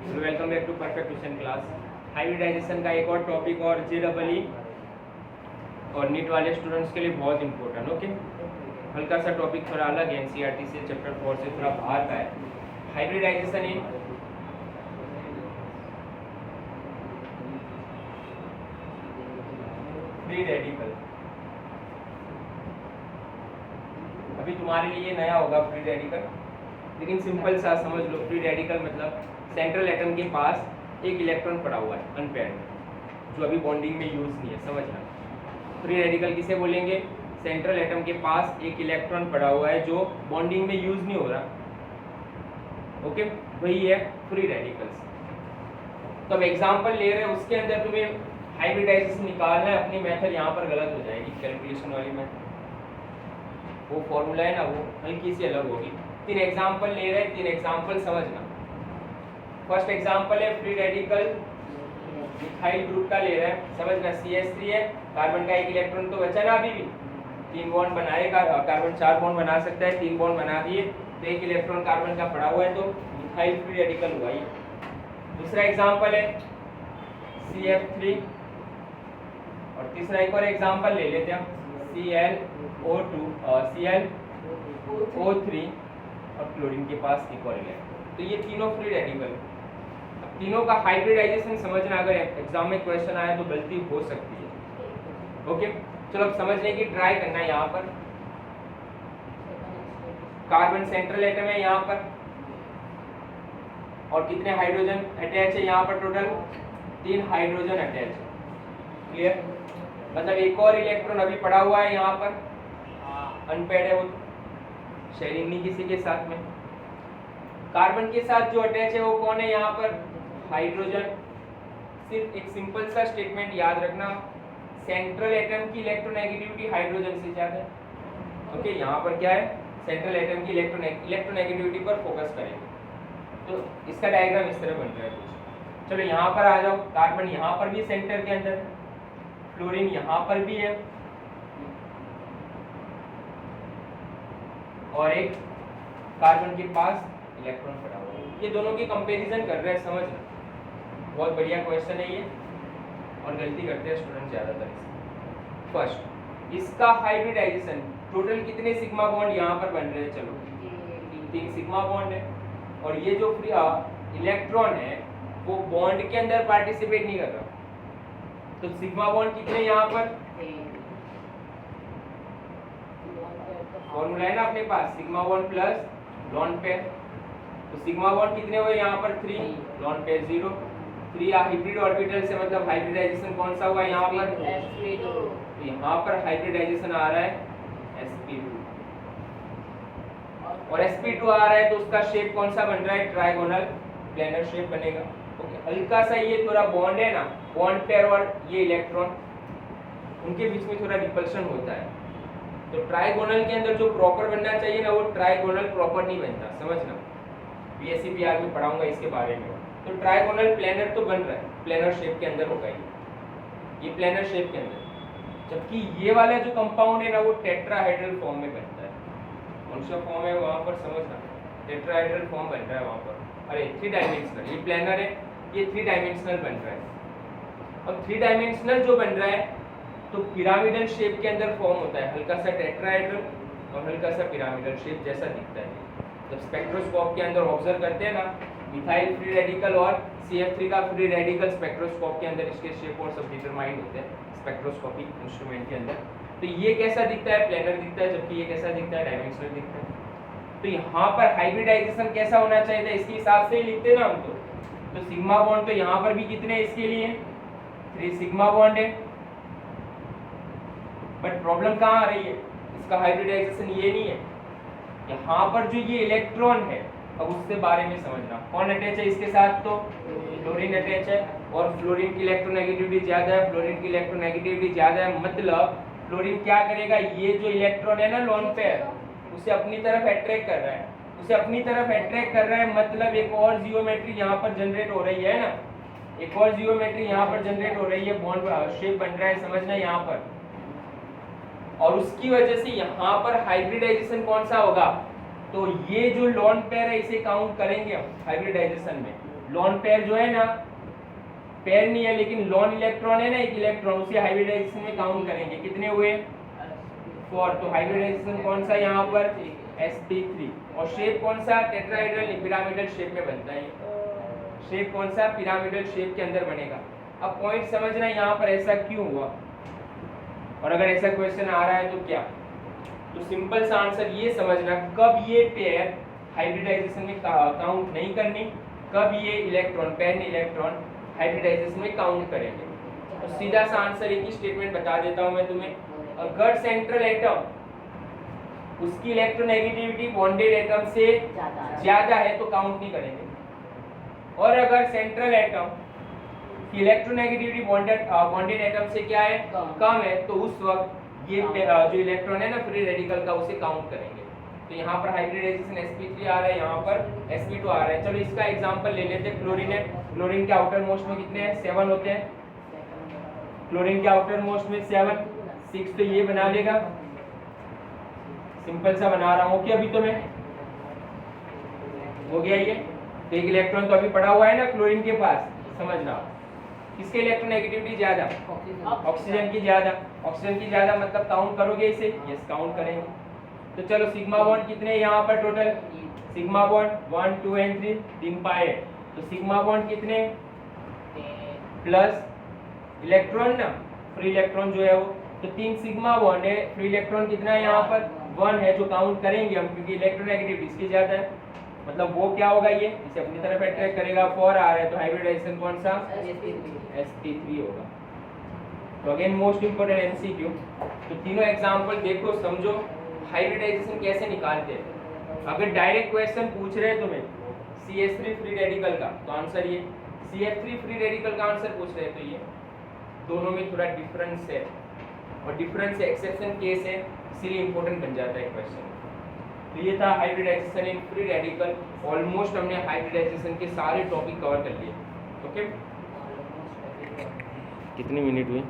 Welcome back to perfect tuition class. Hybridization का एक और टॉपिक और JEE और नीट वाले स्टूडेंट्स के लिए बहुत इंपॉर्टेंट। ओके, हल्का सा टॉपिक थोड़ा अलग है, NCERT से चैप्टर 4 से थोड़ा बाहर का है। Hybridisation in free radical. अभी तुम्हारे लिए नया होगा फ्री रेडिकल, लेकिन सिंपल सा समझ लो। फ्री रेडिकल मतलब सेंट्रल एटम के पास एक इलेक्ट्रॉन पड़ा हुआ है अनपेयर्ड, जो अभी बॉन्डिंग में यूज नहीं है, समझना। फ्री रेडिकल किसे बोलेंगे? सेंट्रल एटम के पास एक इलेक्ट्रॉन पड़ा हुआ है जो बॉन्डिंग में यूज नहीं हो रहा। ओके, वही है फ्री रेडिकल्स। तो अब एग्जांपल ले रहे हैं, उसके अंदर तुम्हें हाइब्रिडाइजेशन निकालना है। अपनी मेथड यहाँ पर गलत हो जाएगी, कैलकुलेशन वाली मेथड। वो फॉर्मूला है ना, वो हल्की सी अलग होगी। 3 एग्जांपल ले रहे हैं, 3 एग्जांपल समझना। फर्स्ट एग्जांपल है फ्री रेडिकल मिथाइल ग्रुप का ले रहे हैं, समझना। CH3 है, कार्बन का एक इलेक्ट्रॉन तो बचा ना, अभी भी 3 बॉन्ड बनाएगा। कार्बन 4 बॉन्ड बना सकता है, 3 बॉन्ड बना दिए तो एक इलेक्ट्रॉन कार्बन का पड़ा हुआ है, तो मिथाइल फ्री रेडिकल हुआ ये। दूसरा एग्जांपल है CF3 और तीसरा एक और एग्जांपल ले लेते हैं ClO2 ClO3 और क्लोरीन के पास एक और इलेक्ट्रॉन। तो ये तीनों फ्री रेडिकल। अब तीनों का हाइब्रिडाइजेशन समझना, अगर एग्जाम में क्वेश्चन आया तो गलती हो सकती है। ओके, चलो अब समझने की ट्राई करना है। यहाँ पर कार्बन सेंट्रल एटम है यहाँ पर, और कितने हाइड्रोजन अटैच है यहाँ पर? टोटल 3 हाइड्रोजन अटैच है। क्लियर? मतलब एक और इलेक्ट्रॉन अभी पड़ा हुआ है यहाँ पर, अनपेयर्ड है, वो शेयरिंग नहीं किसी के साथ में। कार्बन के साथ जो अटैच है वो कौन है यहाँ पर? हाइड्रोजन। सिर्फ एक सिंपल सा स्टेटमेंट याद रखना, सेंट्रल एटम की इलेक्ट्रोनेगेटिविटी हाइड्रोजन से ज्यादा है। ओके, यहाँ पर क्या है? सेंट्रल एटम की इलेक्ट्रोनेगेटिविटी पर फोकस करेंगे। तो इसका डायग्राम इस तरह बन रहा है कुछ। चलो यहाँ पर आ जाओ। कार्बन यहाँ पर भी सेंटर के अंदर है, फ्लोरीन यहाँ पर भी है, और एक कार्बन के पास इलेक्ट्रॉन पड़ा हुआ है। ये दोनों की कंपैरिजन कर रहे हैं, समझना। बहुत बढ़िया क्वेश्चन है ये, और गलती करते हैं स्टूडेंट ज्यादातर इसमें। फर्स्ट, इसका हाइब्रिडाइजेशन टोटल कितने सिग्मा बॉन्ड यहाँ पर बन रहे हैं? चलो 3 सिग्मा बॉन्ड है, और ये जो फ्री इलेक्ट्रॉन है वो बॉन्ड के अंदर पार्टिसिपेट नहीं कर रहा। तो सिग्मा बॉन्ड कितने यहाँ पर? फॉर्मूला है ना अपने पास, sigma bond plus lone pair. तो सिग्मा बॉन्ड कितने हुए यहाँ पर? 3, लॉन पेयर 0। 3 हाइब्रिड ऑर्बिटल से मतलब हाइब्रिडाइजेशन कौन सा हुआ यहाँ पर? sp2। तो यहाँ पर हाइब्रिडाइजेशन आ रहा है sp2, और sp2 आ रहा है तो उसका शेप कौन सा बन रहा है? ट्राइगोनल प्लेनर शेप बनेगा। ओके, हल्का सा ये थोड़ा बॉन्ड है ना, बॉन्ड पेयर और ये इलेक्ट्रॉन, उनके बीच में थोड़ा रिपल्शन होता है। तो ट्राइगोनल के अंदर जो प्रॉपर बनना चाहिए ना, वो ट्राइगोनल प्रॉपर नहीं बनता, समझना। BSc में पढ़ाऊंगा इसके बारे में। तो ट्राइगोनल प्लेनर तो बन रहा है, प्लेनर शेप के अंदर होगा ये प्लेनर शेप के अंदर। जबकि ये वाला जो कंपाउंड है ना, वो टेट्राहेड्रल फॉर्म में बनता है। कौन सा फॉर्म है वहाँ पर? समझना, टेट्राहेड्रल फॉर्म बन रहा है वहाँ पर। अरे 3 डायमेंशनल, ये प्लेनर है, ये 3 डायमेंशनल बन रहा है। अब 3 डायमेंशनल जो बन रहा है तो पिरामिडल शेप के अंदर फॉर्म होता है, हल्का सा टेट्राहेड्रल और हल्का सा पिरामिडल शेप जैसा दिखता है। जब स्पेक्ट्रोस्कोप के अंदर ऑब्जर्व करते हैं ना, मिथाइल फ्री रेडिकल और CF3 का फ्री रेडिकल स्पेक्ट्रोस्कोप के अंदर इसके शेप और सब डिटरमाइंड होते हैं स्पेक्ट्रोस्कोपिक इंस्ट्रूमेंट के अंदर। तो ये कैसा दिखता है? प्लेनर दिखता है, जबकि ये कैसा दिखता है? डायमेंशनल दिखता है। तो यहाँ पर हाइब्रिडाइजेशन कैसा होना चाहिए था? इसके हिसाब से ही लिखते ना हम तो सिग्मा बॉन्ड तो यहाँ पर भी कितने हैं इसके लिए? 3 सिग्मा बॉन्ड है। बट प्रॉब्लम कहाँ आ रही है? इसका हाइब्रिडाइजेशन ये नहीं है। यहाँ पर जो ये इलेक्ट्रॉन है, अब उसके बारे में समझना। कौन अटैच है इसके साथ? तो फ्लोरीन अटैच है, और फ्लोरीन की इलेक्ट्रोनेगेटिविटी ज्यादा है। फ्लोरीन की इलेक्ट्रोनेगेटिविटी ज्यादा है मतलब फ्लोरीन क्या करेगा? ये जो इलेक्ट्रॉन है ना लोन पेयर, उसे अपनी तरफ अट्रैक्ट कर रहा है, उसे अपनी तरफ अट्रैक्ट कर रहा है। मतलब एक और जियोमेट्री यहाँ पर जनरेट हो रही है ना, एक और जियोमेट्री यहाँ पर जनरेट हो रही है, बॉन्ड शेप बन रहा है, समझना यहाँ पर। और उसकी वजह से यहाँ पर हाइब्रिडाइजेशन कौन सा होगा? तो ये जो लोन पेयर है इसे काउंट करेंगे हम हाइब्रिडाइजेशन में। लोन पेयर जो है ना, पेयर नहीं है लेकिन लोन इलेक्ट्रॉन है ना, एक इलेक्ट्रॉन, उसे हाइब्रिडाइजेशन में काउंट करेंगे। कितने हुए? 4। तो हाइब्रिडाइजेशन कौन सा यहाँ पर? sp3। और शेप कौन सा? टेट्राहेड्रल पिरामिडल शेप में बनता है। शेप कौन सा? पिरामिडल शेप के अंदर बनेगा। अब पॉइंट समझना यहाँ पर ऐसा क्यों हुआ, और अगर ऐसा क्वेश्चन आ रहा है तो क्या। तो सिंपल सा आंसर ये समझना, कब ये पेयर हाइब्रिडाइजेशन में काउंट नहीं करनी, कब ये इलेक्ट्रॉन, पेयर ने इलेक्ट्रॉन हाइब्रिडाइजेशन में काउंट करेंगे। तो सीधा सा आंसर एक ही स्टेटमेंट बता देता हूं मैं तुम्हें। अगर सेंट्रल एटम उसकी इलेक्ट्रोनेगेटिविटी बॉन्डेड एटम से ज्यादा है तो काउंट नहीं करेंगे, और अगर सेंट्रल एटम की इलेक्ट्रोनेगेटिविटी बॉन्डेड एटम से क्या है? कम है, तो उस वक्त ये जो इलेक्ट्रॉन है ना फ्री रेडिकल का, उसे काउंट करेंगे। तो यहाँ पर हाइब्रिडाइजेशन sp3 आ रहा है, यहाँ पर sp2 आ रहा है। चलो इसका एग्जांपल ले लेते हैं। क्लोरीन है, क्लोरीन के आउटर मोस्ट में कितने हैं? 7 होते हैं। क्लोरीन के आउटर मोस्ट में 7, 6 तो ये बना लेगा। सिंपल सा बना रहा हूँ कि अभी तो मैं हो गया ये। तो एक इलेक्ट्रॉन तो अभी पड़ा हुआ है ना क्लोरीन के पास, समझना। किसके इलेक्ट्रोनेगेटिविटी ज्यादा? ऑक्सीजन की ज्यादा। ऑक्सीजन की ज्यादा मतलब काउंट करोगे इसे? यस, काउंट करेंगे। तो चलो सिग्मा बॉन्ड कितने यहाँ पर टोटल? सिग्मा बॉन्ड 1 2 एंड 3, 3 पाए। तो सिग्मा बॉन्ड कितने? प्लस इलेक्ट्रॉन ना, फ्री इलेक्ट्रॉन जो है वो, तो 3 सिग्मा बॉन्ड है। फ्री इलेक्ट्रॉन कितना है यहाँ पर? 1 है, जो काउंट करेंगे हम, क्योंकि इलेक्ट्रोनेगेटिविटी इसकी ज्यादा है। मतलब वो क्या होगा? ये इसे अपनी तरफ अट्रैक्ट करेगा। 4 आ रहा है, तो हाइब्रिडाइजेशन कौन सा? sp3 होगा। तो अगेन मोस्ट इंपोर्टेंट एमसीक्यू। तो तीनों एग्जांपल देखो, समझो हाइब्रिडाइजेशन कैसे निकालते हैं। अगर डायरेक्ट क्वेश्चन पूछ रहे हैं तुम्हें CH3 फ्री रेडिकल का, तो आंसर ये। CH3 फ्री रेडिकल का आंसर पूछ रहे हैं, तो ये। दोनों में थोड़ा डिफरेंस है, और डिफरेंस एक्सेप्शन केस है, इसीलिए इंपॉर्टेंट बन जाता है क्वेश्चन। तो ये था hybridisation in free radical. Almost हमने हाइब्रिडाइजेशन के सारे टॉपिक कवर कर लिए। ओके, कितने मिनट हुए?